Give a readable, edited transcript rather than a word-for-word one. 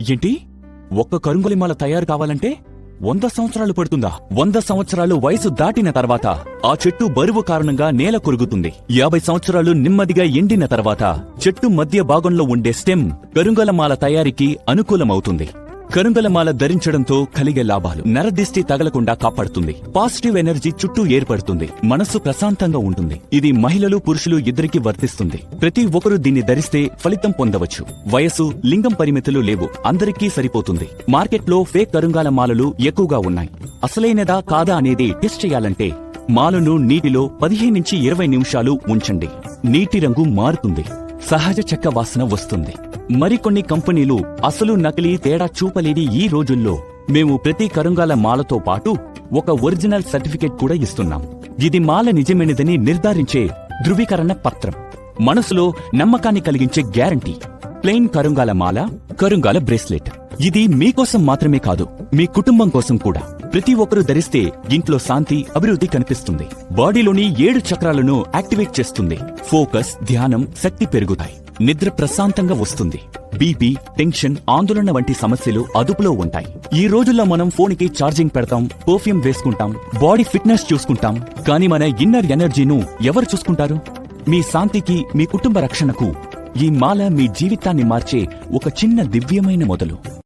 ఏంటి? ఒక్క కరుంగలిమాల తయారు కావాలంటే 100 సంవత్సరాలు పడుతుందా? 100 సంవత్సరాలు వయసు దాటిన తర్వాత ఆ చెట్టు బరువు కారణంగా నేల కొరుగుతుంది. 50 సంవత్సరాలు నెమ్మదిగా ఎండిన తర్వాత చెట్టు మధ్య భాగంలో ఉండే స్టెమ్ కరుంగలమాల తయారీకి అనుకూలమవుతుంది. కరుంగలమాల ధరించడంతో కలిగే లాభాలు: నరదిష్టి తగలకుండా కాపాడుతుంది, పాజిటివ్ ఎనర్జీ చుట్టూ ఏర్పడుతుంది, మనస్సు ప్రశాంతంగా ఉంటుంది. ఇది మహిళలు పురుషులు ఇద్దరికీ వర్తిస్తుంది. ప్రతి ఒక్కరూ దీన్ని ధరిస్తే ఫలితం పొందవచ్చు. వయసు, లింగం పరిమితులు లేవు, అందరికీ సరిపోతుంది. మార్కెట్లో ఫేక్ కరుంగాల మాలలు ఎక్కువగా ఉన్నాయి. అసలైనదా కాదా అనేది టెస్ట్ చేయాలంటే మాలను నీటిలో 15-20 నిమిషాలు ఉంచండి. నీటి రంగు మారుతుంది, సహజ చెక్క వాసన వస్తుంది. మరికొన్ని కంపెనీలు అసలు నకిలీ తేడా చూపలేని ఈ రోజుల్లో మేము ప్రతి కరుంగాల మాలతో పాటు ఒక ఒరిజినల్ సర్టిఫికెట్ కూడా ఇస్తున్నాం. ఇది మాల నిజమైనదని నిర్ధారించే ధృవీకరణ పత్రం, మనసులో నమ్మకాన్ని కలిగించే గ్యారంటీ. ప్లెయిన్ కరుంగాల మాల, కరుంగాల బ్రేస్లెట్. ఇది మీకోసం మాత్రమే కాదు, మీ కుటుంబం కోసం కూడా. ప్రతి ఒక్కరూ ధరిస్తే ఇంట్లో శాంతి, అభివృద్ధి కనిపిస్తుంది. బాడీలోని 7 చక్రాలను యాక్టివేట్ చేస్తుంది. ఫోకస్, ధ్యానం, శక్తి పెరుగుతాయి. నిద్ర ప్రశాంతంగా వస్తుంది. బీపీ, టెన్షన్, ఆందోళన వంటి సమస్యలు అదుపులో ఉంటాయి. ఈ రోజుల్లో మనం ఫోన్కి ఛార్జింగ్ పెడతాం, పర్ఫ్యూమ్ వేసుకుంటాం, బాడీ ఫిట్నెస్ చూసుకుంటాం. కానీ మన ఇన్నర్ ఎనర్జీను ఎవరు చూసుకుంటారు? మీ శాంతికి, మీ కుటుంబ రక్షణకు ఈ మాల మీ జీవితాన్ని మార్చే ఒక చిన్న దివ్యమైన మొదలు.